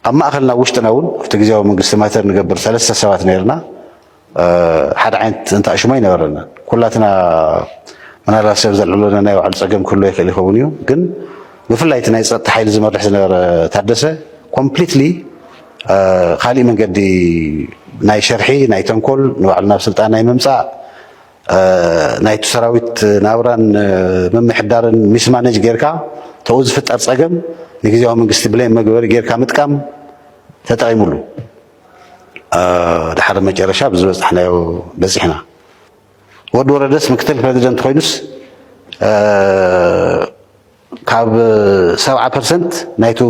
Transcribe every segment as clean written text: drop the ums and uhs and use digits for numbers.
أما أخلنا وشتناون فتجزاو من قسماتنا نقبل 3 ساعات نيرنا حد عند أنت أشمي نورنا كلاتنا من على سبز العلونا نايو على السجم كله يخلي خونيو جن بفلايتنا يصير حيل زي ما رح تحدثه completely خالي من قدي ناي شرحي ناي تنقل نوعلنا بسلطان ناي ممسع ناي تسراويت ناوران من محدارن مسمانج غيركا توز فت أرصقم نجزاو من قست بلين مقبر غيركا متكم تتعيملو لحد ما جرى شاب زوج احنا بس احنا ودور ردس مكتب بريزيدنت خوينس كاب 7% نايتو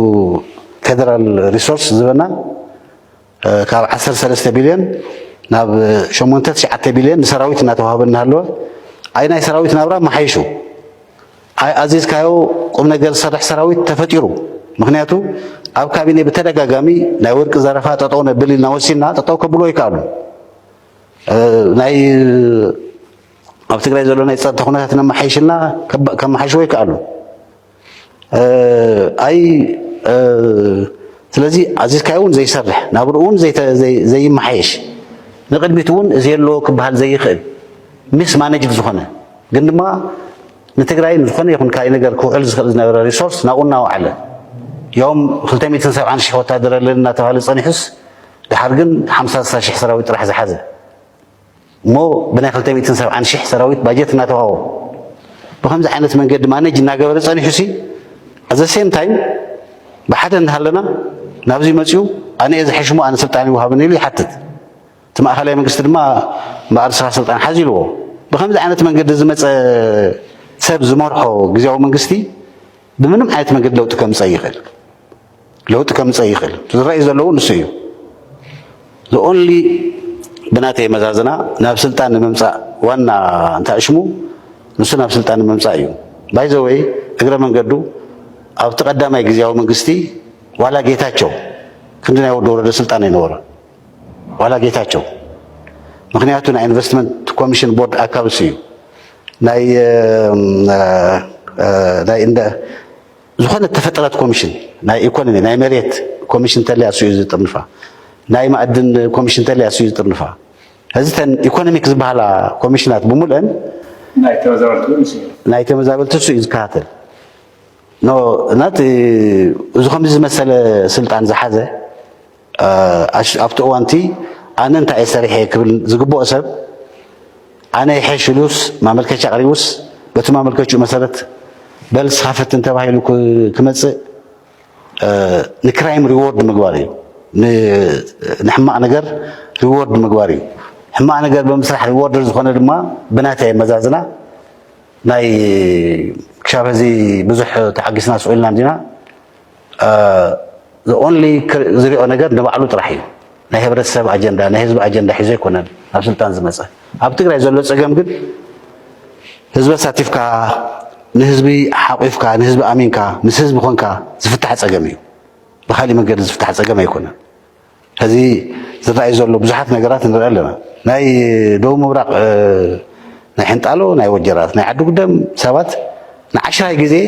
فيدرال ريسورس زبنا كاب 13 بليون ناب 8 بليون سراويت ناتوهابنا هلو اينا سراويت نابرا ما حيشو اي عزيز كايو قم نجر صدح سراويت تفطيرو مخنياتو اب كابيني بتدغاغامي ناي ورق زرفا تطونه بليلنا وسينا تطو كبلو يكالو ناي اب تግራይ ዘሎ ናይ ጸጥታ ኩነታትና ማሐይሽና ከማሐሽ ወይ ካሉ አይ ስለዚህ አዚዝ ካይውን ዘይሰርሕ ናብሩውን ዘይ ማሐይሽ ንቅድሚቱን እዚሎ ክባል ዘይኽእል ምስ ማኔጅድ ዝኾነ ግን ድማ ንትግራይ ዝኾነ ይኹን ካይ ነገር ክውዕል ዝኽእል ዝነበረ ሪሶርስ ናቁና ወዓለ يوم 270 شيخ وتادر لنا تهال صنيحس دحرجن 50 شيخ سراويت راح زحزه مو بنا 270 شيخ سراويت باجتنا تهاو بخمس عينت من قد ما نجي ناقبر صنيحسي at the same time بحدا نهلنا نابزي ماتيو انا اذا حشمو انا سلطاني وهابني لي حتت تما خلاي من قصد ما ارسل سلطان حازيلو بخمس عينت من قد زمص سب زمرحو غزاو منغستي بمنم عينت من قد لو تكمص يخل لوت كم صيخل تزرعي زلو نسيو the only بناتي مزازنا ناب سلطان ممصا وانا انت اشمو نسو ناب سلطان ممصا يو باي ذا واي اغرا منغدو اب تقداماي غزياو منغستي والا ጌታቸው ክንደና ወደ ወረደ ስልጣን ይኖር ዋላ ጌታቸው ምክንያቱ ናይ ኢንቨስትመንት ኮሚሽን ቦርድ አካባቢ ናይ እንደ ዝኾነ ተፈጠረት ኮሚሽን ናይ ኢኮኖሚ ናይ መሬት ኮሚሽን ተልያሱ ይዝጥንፋ ናይ ማዕድን ኮሚሽን ተልያሱ ይዝጥንፋ ህዝተን ኢኮኖሚክ ዝበሃላ ኮሚሽናት በሙሉን ናይ ተመዛበልቱ ይዝካተል ኖ ናት ዝኸም ዝመሰለ ስልጣን ዝሓዘ አፍቶ ዋንቲ አነ እንታይ ሰሪሕ ክብል ዝግቦ ሰብ አነ ይሕሽሉስ ማመልከቻ ቀሪውስ በተማመልከቹ መሰረት بل صحافة انتباهيلو كمص نكرايم ريورد مغواري نحماق ነገር ريورد مغواري حماق ነገር بمسرح ريورد ዝኾነ ድማ بناتي مزازنا ናይ كشافزي ብዙሕ ተሐግስና ስኡልና እንዲና the only ዝሪኦ ነገር ንባዕሉ ጥራሕ እዩ ናይ ህብረተሰብ አጀንዳ ናይ ህዝብ አጀንዳ ሒዙ ይኮነን ኣብ ስልጣን ዝመፀ ኣብ ትግራይ ዘሎ ፀገም ግን ህዝብ ሳቲፍካ نهزبي حقيفكا نهزب امينكا مس حزب كونكا زفتح صقميو بخالي منقد زفتح صقم يكون هذه زراي زلو بزحات نغرات نرى لنا ناي دو مبرق ناي حنطالو ناي وجرات ناي عدو قدام سبات نا 10 غزي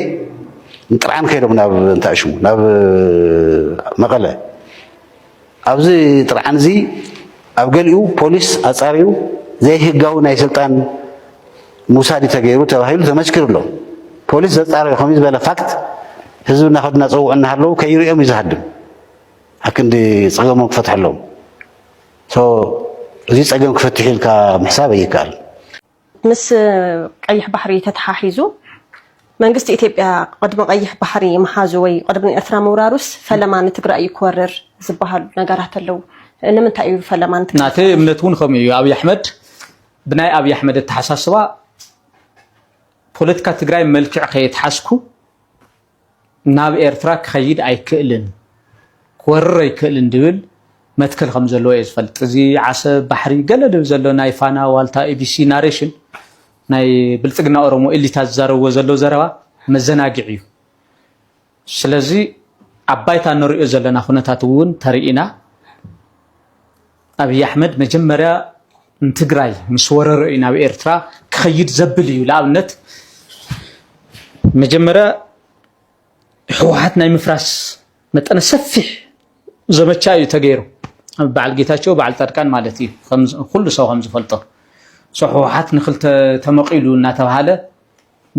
نطرعن كيدو ناب انتاشمو ناب مقله ابزي طرعن زي ابغليو بوليس اصاريو زي هغاو ناي سلطان موسادي تغيرو تباهيلو تمشكرلو بوليس زصار خميس بلا فاكت حزبنا خدنا صوعنا هلو كيريهم يزهدم هكندي صقمو كفتح لهم سو زي صقم كفتحيلك محساب يكال مس قيح بحري تتحاحيزو منغست ايثيوبيا قدم قيح بحري محازو وي قدم اثرا موراروس فلمان تግራይ يكورر زبحال نغارات لو لمنتاي فلمان ناتي امنتون خمي ابي احمد بناي ابي احمد التحساسبا ፖለቲካ ትግራይ መልክዕ ከይተሓስኩ ናብ ኤርትራ ክኸይድ ኣይክእልን ክወርር ኣይክእልን ድብል መትከል ከም ዘለዎ እየ ዝፈልጥ እዚ ዓሰብ ባሕሪ ገለ ድብ ዘሎ ናይ ፋና ዋልታ ኤቢሲ ናሬሽን ናይ ብልጽግና ኦሮሞ ኤሊታ ዝዛረብዎ ዘሎ ዘረባ መዘናግዕ እዩ ስለዚ አባይታ ንሪኦ ዘለና ኩነታት እውን ተሪኢና አብይ አሕመድ መጀመሪያ ትግራይ ምስ ወረረ ናብ ኤርትራ ክኸይድ ዘብል እዩ ለኣብነት مجمرة حوحات ناي مفراس متأنا سفح ዘመቻ እዩ ተገይሩ በዓል ጌታቸው በዓል ጻድቃን ማለት እዩ ኩሉ ሰው ከም ዝፈልጦ ህወሓት ንክልተ ተመቂሉ እናተባሃለ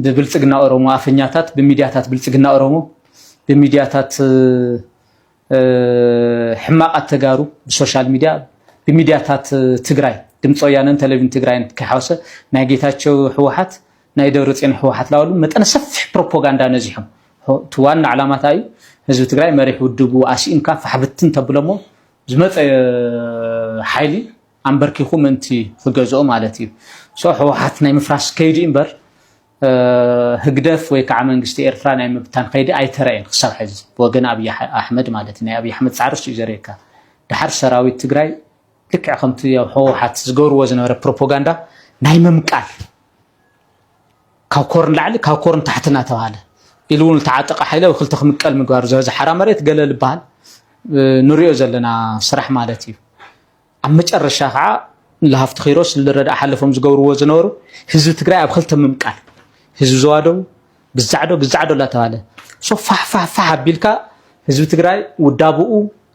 ብብልጽግና ኦሮሞ አፈኛታት በሚዲያታት ብልጽግና ኦሮሞ በሚዲያታት ሕማቃት ተጋሩ በሶሻል ሚዲያ በሚዲያታት ትግራይ ድምጽ ወያነን ቴሌቪዥን ትግራይን ከሐወሰ ናይ ጌታቸው ህወሓት ናይ ደብረጽዮን ህወሓት ላውሉ መጠነ ሰፊሕ ፕሮፓጋንዳ ነዚሖም ትዋና ዓላማታይ ህዝብ ትግራይ መሪሕ ውድቡ አሲንካ ፈሕብትን ተብለሞ ዝመፀ ሓይሊ አንበርኪኹም እንቲ ፍገዝኦ ማለት እዩ ህወሓት ናይ ምፍራስ ከይዲ እምበር ህግደፍ ወይ ከዓ መንግስቲ ኤርትራ ናይ ምብታን ከይዲ ኣይተረአን ክሳብ ሕዚ ወገን አብይ አሕመድ ማለት ናይ አብይ አሕመድ ጻዕርስ እዩ ዘሬካ ድሓር ሰራዊት ትግራይ ልክዕ ከምቲ ህወሓት ዝገብርዎ ዝነበረ ፕሮፓጋንዳ ናይ መምቃል ካብ ኮርን ላዕሊ ካብ ኮርን ታሕትና ተባሃለ ኢሉውን ተዓጠቀ ሓይለ ወክልተ ክምቀል ምግባር ዘዛ ሓራ መሬት ገለል በሃል ንሪኦ ዘለና ስራሕ ማለት እዩ ኣብ መጨረሻ ከዓ ለሃፍቲ ኺሮስ ልረዳ ሓለፎም ዝገብርዎ ዝነበሩ ህዝቢ ትግራይ ኣብ ክልተ ምምቃል ህዝቢ ዘዋደው ግዛዕዶ ላ ተባለ ፋሕ አቢልካ ህዝቢ ትግራይ ውዳብኡ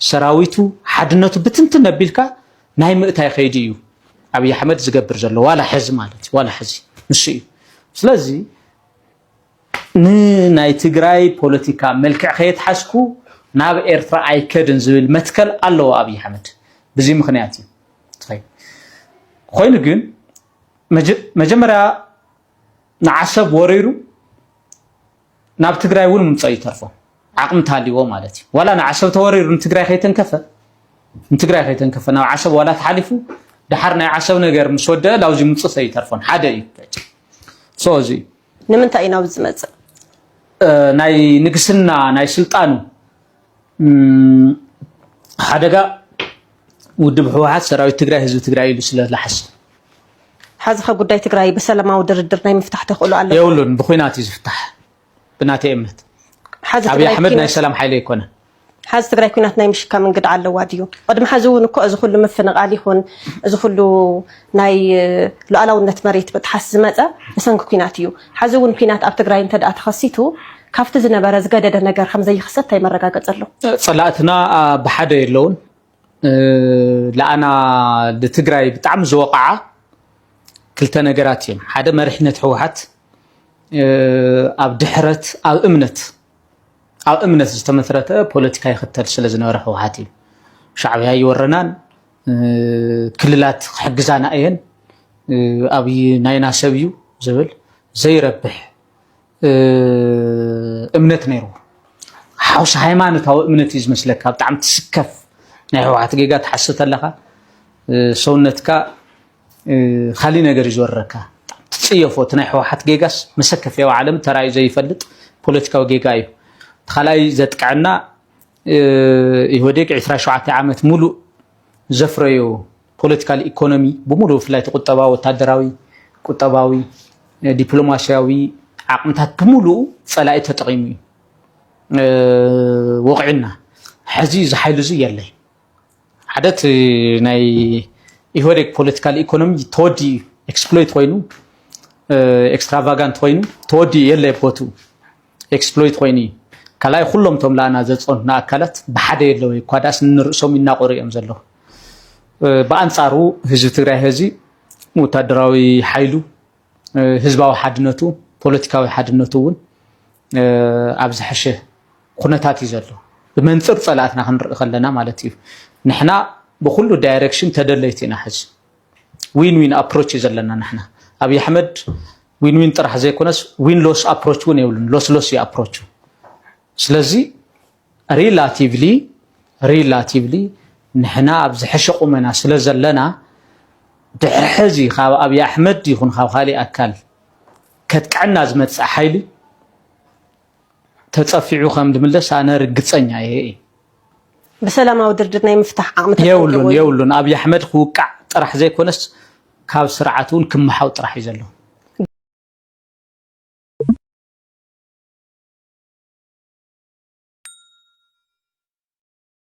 ሰራዊቱ ሓድነቱ ብትንትን አቢልካ ናይ ምእታይ ከይዲ እዩ አብይ አሕመድ ዝገብር ዘሎ ዋላ ሕዚ ማለት ዋላ ሕዚ ንሱ እዩ ስለዚ ናይ ትግራይ ፖለቲካ መልክዕ ከየትሓስኩ ናብ ኤርትራ ኣይከድን ዝብል መትከል ኣለዎ አብይ አሕመድ በዚ ምክንያት እዩ ኮይኑ ግን መጀመርያ ንዓሰብ ወሪሩ ናብ ትግራይ እውን ምምፃእ ይተርፎ ዓቅሚ ታልይዎ ማለት እዩ ዋላ ንዓሰብ ተወሪሩ ንትግራይ ከይተንከፈ ናብ ዓሰብ ዋላ ተሓሊፉ ድሓር ናይ ዓሰብ ነገር ምስ ወደአ ላውዚ ምምፅእ ይተርፎን ሓደ እዩ ሶዚ ንምንታይ ኢና ዝመፅእ ናይ ንግስና ናይ ስልጣኑ ሓደጋ ውድብ ህወሓት ሰራዊት ትግራይ ህዝቢ ትግራይ ኢሉ ስለላሕስ حزخ ጉዳይ ትግራይ በሰላማዊ ድርድር ናይ ምፍታሕ ተኽእሉ ኣሎ የውሉን ብኹናት ይዝፍታሕ ብናተ እምነት አብይ አሕመድ ናይ ሰላም ሓይለ ይኮነ حز ትግራይ ኩናት ናይ ምሽካ መንገድ ኣለዋ ድዩ ቀድም حز እውን እኮ እዚ ኩሉ መፈነቃል ይኹን እዚ ኩሉ ናይ ሉዓላውነት መሬት በጥሓስ ዝመፀ በሰንኪ ኩናት እዩ حز እውን ኩናት ኣብ ትግራይ እንተዳ ተኸሲቱ ካብቲ ዝነበረ ዝገደደ ነገር ከም ዘይክሰት ይመረጋገጽ ኣሎ ጸላእትና ብሓደ የለውን ለአና ለትግራይ በጣም ዝወقዓ ክልተ ነገራት እዮም ሓደ መሪሕነት ህወሓት ኣብ ድሕረት ኣብ እምነት ዝተመስረተ ፖለቲካ ይኽተል ስለ ዝነበረ ህወሓት እዩ ሻዕብያ ይወረናን ክልላት ክሕግዛና እየን ኣብይ ናይና ሰብ እዩ ዝብል ዘይረብሕ እምነት ነይሩ ሓውስ ሃይማኖታዊ እምነት እዩ ዝመስለካ በጣም ትስከፍ ናይ ህወሓት ጌጋ ተሓስተ ኣለኻ ሰውነትካ خالي ነገር ይዞረካ ትጽየፎት ናይ ህወሓት ጌጋስ መሰከፈው ዓለም ተራይ ዘይፈልጥ ፖለቲካዊ ጌጋ እዩ خላይ ዘጥቃዕና ይወደቅ 27 ዓመት ሙሉ ዘፍረዩ ፖለቲካል ኢኮኖሚ በሙሉ ፍላይ ተቆጠባ ወታደራዊ ቁጠባዊ ዲፕሎማሲያዊ ዓቅምታት በሙሉ ጸላኢ ተጠቂሙ ወቅዕና ሕዚ ዝሓይሉ ዝ የለይ ዓደት ናይ ይወደቅ ፖለቲካል ኢኮኖሚ ተወዲ ኤክስፕሎይት ኮይኑ ኤክስትራቫጋንት ኮይኑ ተወዲ የለ ቦቱ ኤክስፕሎይት ኮይኑ ከላይ ሁሉም ቶም ላና ዘጾንና አካላት በሓደ የለው ኳዳስ ንርሶም ይናቆሩ እዮም ዘለው በአንጻሩ ህዝብ ትግራይ ህዚ ወታደራዊ ኃይሉ ህዝባዊ ሓድነቱ ፖለቲካዊ ሓድነቱ እውን ኣብ ዝሐሸ ኩነታት ይዘሎ በመንጽር ጸላእትና ክንርኢ ከለና ማለት እዩ ንሕና بكل دايركشن تدليتنا حج وين ابروتش يزلنا نحن ابي احمد وين طرح زي كونس وين لوس ابروتش ون يولن لوس ابروتش سلازي ريلاتيفلي نحنا ابز حشقو منا سلازلنا دحرحزي خاب ابي احمد يكون خاب خالي اكل كتقعنا زمص حيلي تصفيعو خم دملس انا رغصنيا اي بسلامه ودردر ናይ ምፍታሕ ዓቅሚ የውሉን አብይ አሕመድ ወቃዕ ጥራሕ ዘይኮነስ ካብ ስርዓቱን ክመሓው ጥራሕ ይዘለው